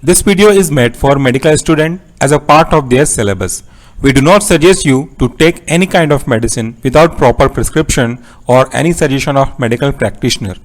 This video is made for medical students as a part of their syllabus. We do not suggest you to take any kind of medicine without proper prescription or any suggestion of medical practitioner.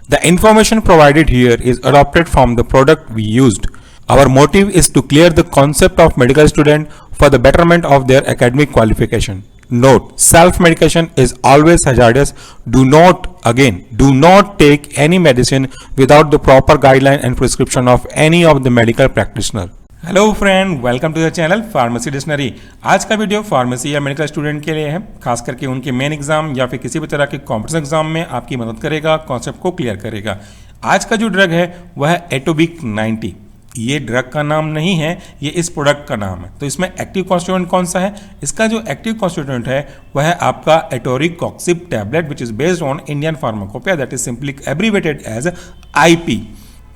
The information provided here is adopted from the product we used. Our motive is to clear the concept of medical student for the betterment of their academic qualification. Note, self-medication is always hazardous. Do not take any medicine without the proper guideline and prescription of any of the medical practitioner. Hello friend, welcome to the channel pharmacy dictionary. आज का video pharmacy या medical student के लिए है, खास करके उनके main exam या फिर किसी भी तरह के कॉम्पिटिशन एग्जाम में आपकी मदद करेगा, कॉन्सेप्ट को क्लियर करेगा। आज का जो ड्रग है वह है एटोबिक 90। ये ड्रग का नाम नहीं है, ये इस प्रोडक्ट का नाम है। तो इसमें एक्टिव कॉन्स्टिट्यूएंट कौन सा है? इसका जो एक्टिव कॉन्स्टिट्यूएंट है वह है आपका etoricoxib tablet which is based on Indian pharmacopoeia, that is simply abbreviated as IP.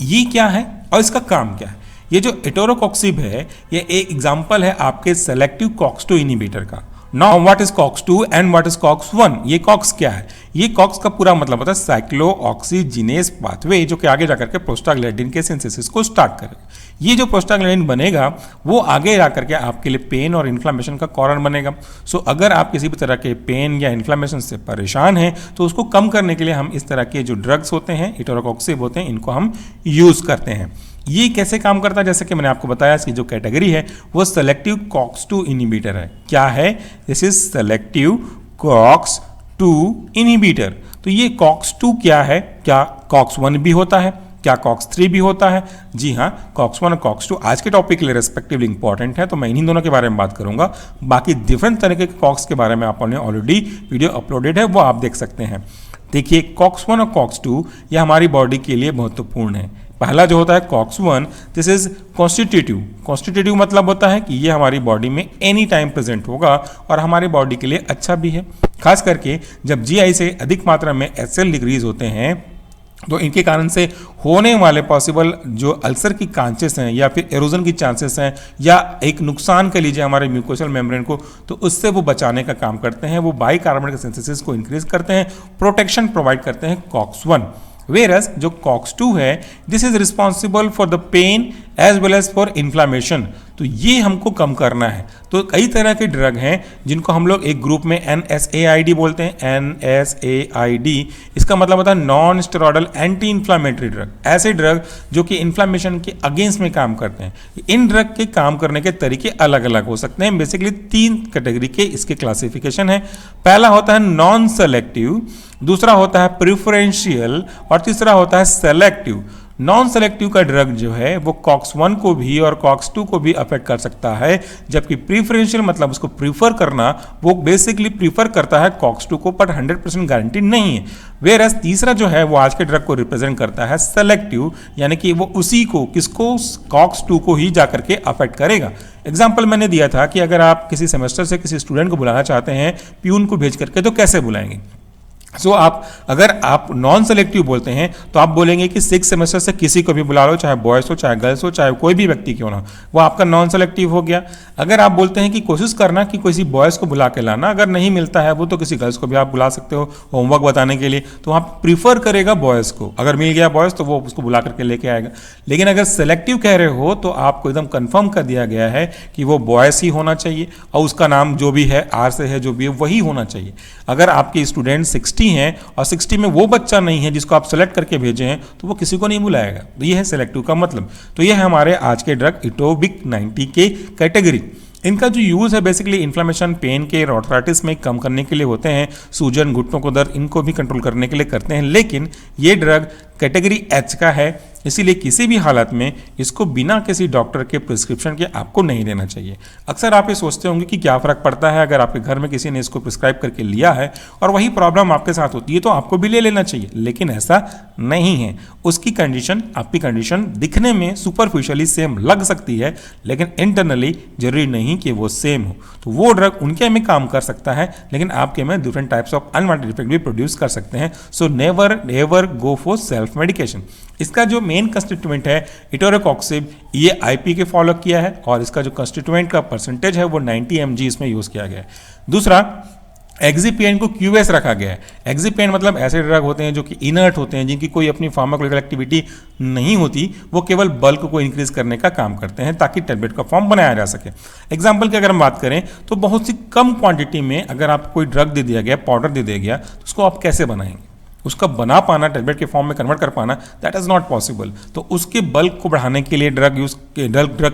ये क्या है और इसका काम क्या है? ये जो एटोरिकॉक्सिब है ये एक एग्जांपल है आपके सेलेक्टिव कॉक्स-2 इनहिबिटर का। Now what is COX two and what is COX one? ये कॉक्स क्या है? ये कॉक्स का पूरा मतलब होता है साइक्लोऑक्सीजिनेस पाथवे, जो कि आगे जाकर के प्रोस्टाग्लैंडिन के सिंथेसिस को स्टार्ट करेगा। ये जो प्रोस्टाग्लैंडिन बनेगा वो आगे जाकर के आपके लिए पेन और इन्फ्लामेशन का कारण बनेगा। सो अगर आप किसी भी तरह के पेन या इन्फ्लामेशन से परेशान हैं तो उसको कम करने के लिए हम इस तरह के जो ड्रग्स होते हैं, एटोरिकॉक्सिब होते हैं, इनको हम यूज करते हैं। ये कैसे काम करता है? जैसे कि मैंने आपको बताया, इसकी जो कैटेगरी है वो सेलेक्टिव कॉक्स-2 इनहिबिटर है। क्या है? This is selective COX two inhibitor. तो ये कॉक्स-2 क्या है? क्या कॉक्स-1 भी होता है? क्या कॉक्स-3 भी होता है? जी हाँ, कॉक्स-1 और कॉक्स-2 आज के टॉपिक के लिए रेस्पेक्टिवली इंपॉर्टेंट है, तो मैं इन्हीं दोनों के बारे में बात करूंगा। बाकी डिफरेंट तरीके के कॉक्स के बारे में आपने ऑलरेडी वीडियो अपलोडेड है, वो आप देख सकते हैं। देखिए, कॉक्स-1 और कॉक्स-2 ये हमारी बॉडी के लिए महत्वपूर्ण है। पहला जो होता है कॉक्स-1, दिस इज कॉन्स्टिट्यूटिव मतलब होता है कि ये हमारी बॉडी में एनी टाइम प्रेजेंट होगा और हमारी बॉडी के लिए अच्छा भी है। खास करके जब जीआई से अधिक मात्रा में एचसीएल डिक्रीज होते हैं तो इनके कारण से होने वाले पॉसिबल जो अल्सर की चांसेस हैं या फिर एरोजन की चांसेस हैं या एक नुकसान कर लीजिए हमारे म्यूकोसल मेम्ब्रेन को, तो उससे वो बचाने का काम करते हैं। वो बाइकार्बोनेट सिंथेसिस को इंक्रीज करते हैं, प्रोटेक्शन प्रोवाइड करते हैं कॉक्स-1। Whereas जो कॉक्स-2 है, this is responsible for the pain as well as for inflammation. तो ये हमको कम करना है। तो कई तरह के ड्रग हैं जिनको हम लोग एक ग्रुप में NSAID बोलते हैं। NSAID इसका मतलब होता है non steroidal anti inflammatory drug. ऐसे ड्रग जो कि इन्फ्लामेशन के अगेंस्ट में काम करते हैं। इन ड्रग के काम करने के तरीके अलग अलग हो सकते हैं। बेसिकली 3 कैटेगरी के इसके क्लासिफिकेशन है। पहला होता है नॉन सेलेक्टिव, दूसरा होता है प्रिफरेंशियल और तीसरा होता है सेलेक्टिव। नॉन सेलेक्टिव का ड्रग जो है वो कॉक्स-1 को भी और कॉक्स-2 को भी अफेक्ट कर सकता है, जबकि प्रीफरेंशियल मतलब उसको प्रीफर करना, वो बेसिकली प्रीफर करता है कॉक्स-2 को, बट 100% गारंटी नहीं है। वेरएज तीसरा जो है वो आज के ड्रग को रिप्रेजेंट करता है सेलेक्टिव, यानी कि वो उसी को, किसको, कॉक्स-2 को ही जाकर के अफेक्ट करेगा। एग्जाम्पल मैंने दिया था कि अगर आप किसी सेमेस्टर से किसी स्टूडेंट को बुलाना चाहते हैं प्यून को भेज करके, तो कैसे बुलाएंगे? अगर आप नॉन सेलेक्टिव बोलते हैं तो आप बोलेंगे कि 6 सेमेस्टर से किसी को भी बुला लो, चाहे बॉयज हो, चाहे गर्ल्स हो, चाहे कोई भी व्यक्ति क्यों ना, वो आपका नॉन सेलेक्टिव हो गया। अगर आप बोलते हैं कि कोशिश करना कि किसी बॉयज को बुला के लाना, अगर नहीं मिलता है वो तो किसी गर्ल्स को भी आप बुला सकते हो होमवर्क बताने के लिए, तो आप प्रीफर करेगा बॉयज को। अगर मिल गया बॉयज तो वो उसको बुला करके लेके आएगा। लेकिन अगर सेलेक्टिव कह रहे हो तो आपको एकदम कंफर्म कर दिया गया है कि वो बॉयज ही होना चाहिए और उसका नाम जो भी है, आर से है, जो भी है वही होना चाहिए। अगर आपके स्टूडेंट 60 हैं और 60 में वो बच्चा नहीं है जिसको आप सेलेक्ट करके भेजे हैं, तो वो किसी को नहीं बुलाएगा। तो ये है सेलेक्टिव का मतलब। तो ये है हमारे आज के ड्रग एटोबिक 90 के कैटेगरी। इनका जो यूज़ है बेसिकली इन्फ्लामेशन, पेन के, आर्थराइटिस में कम करने के लिए होते हैं, सूजन, घुटनों को दर्द, इनको भी कंट्रोल करने के लिए करते हैं। लेकिन ये ड्रग कैटेगरी H का है, इसीलिए किसी भी हालत में इसको बिना किसी डॉक्टर के प्रिस्क्रिप्शन के आपको नहीं लेना चाहिए। अक्सर आप ये सोचते होंगे कि क्या फ़र्क पड़ता है अगर आपके घर में किसी ने इसको प्रिस्क्राइब करके लिया है और वही प्रॉब्लम आपके साथ होती है तो आपको भी ले लेना चाहिए, लेकिन ऐसा नहीं है। उसकी कंडीशन, आपकी कंडीशन दिखने में सुपरफिशियली सेम लग सकती है, लेकिन इंटरनली जरूरी नहीं कि वो सेम हो। तो वो ड्रग उनके में काम कर सकता है, लेकिन आपके में different types of unwanted effect भी प्रोड्यूस कर सकते हैं। So never ever go for self medication. इसका जो मेन कंस्टिट्यूएंट है एटोरिकॉक्सिब, ये आईपी के फॉलो किया है और इसका जो कंस्टिट्यूएंट का परसेंटेज है वो 90 mg इसमें यूज किया गया है। दूसरा एक्जिपिएंट को क्यूएस रखा गया है। एक्जिपिएंट मतलब ऐसे ड्रग होते हैं जो कि इनर्ट होते हैं, जिनकी कोई अपनी फार्माकोलॉजिकल एक्टिविटी नहीं होती, वो केवल बल्क को इंक्रीज करने का काम करते हैं ताकि टैबलेट का फॉर्म बनाया जा सके। एग्जाम्पल की अगर हम बात करें तो बहुत सी कम क्वांटिटी में अगर आपको कोई ड्रग दे दिया गया, पाउडर दे दिया गया, तो उसको आप कैसे बनाएंगे? उसका बना पाना, टैबलेट के फॉर्म में कन्वर्ट कर पाना, दैट इज नॉट पॉसिबल। तो उसके बल्क को बढ़ाने के लिए ड्रग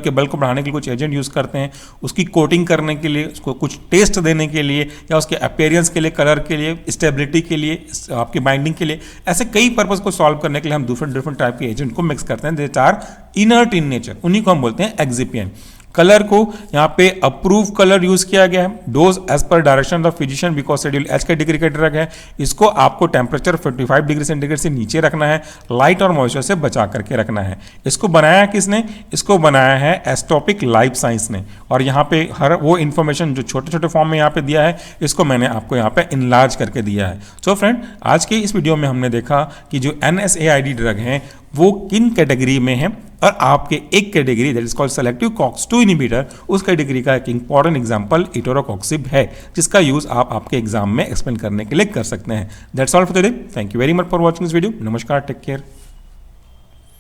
के बल्क को बढ़ाने के लिए कुछ एजेंट यूज करते हैं, उसकी कोटिंग करने के लिए, उसको कुछ टेस्ट देने के लिए, या उसके अपीयरेंस के लिए, कलर के लिए, स्टेबिलिटी के लिए, आपकी बाइंडिंग के लिए, ऐसे कई पर्पज को सॉल्व करने के लिए हम डिफरेंट टाइप के एजेंट को मिक्स करते हैं, that are inert in nature. उन्हीं को हम बोलते हैं एक्जिपिएंट। कलर को यहाँ पे अप्रूव कलर यूज किया गया है, dose as per direction of physician, because schedule H category का ड्रग है। इसको आपको टेम्परेचर 45 डिग्री सेंटीग्रेड से नीचे रखना है, लाइट और मॉइस्चर से बचा करके रखना है। इसको बनाया किसने? इसको बनाया है एस्टॉपिक लाइफ साइंस ने। और यहाँ पे हर वो इन्फॉर्मेशन जो छोटे छोटे फॉर्म में यहाँ पे दिया है, इसको मैंने आपको यहाँ पे इनलार्ज करके दिया है। सो फ्रेंड, आज के इस वीडियो में हमने देखा कि जो NSAID ड्रग हैं वो किन कैटेगरी में है, और आपके एक category that is called selective COX-2 inhibitor, उस कैटेगरी का एक इंपॉर्टेंट एग्जांपल इटोरोकॉक्सिब है, जिसका यूज आप आपके एग्जाम में एक्सप्लेन करने के लिए कर सकते हैं। That's all for today. Thank you very much for watching this video. नमस्कार, टेक केयर।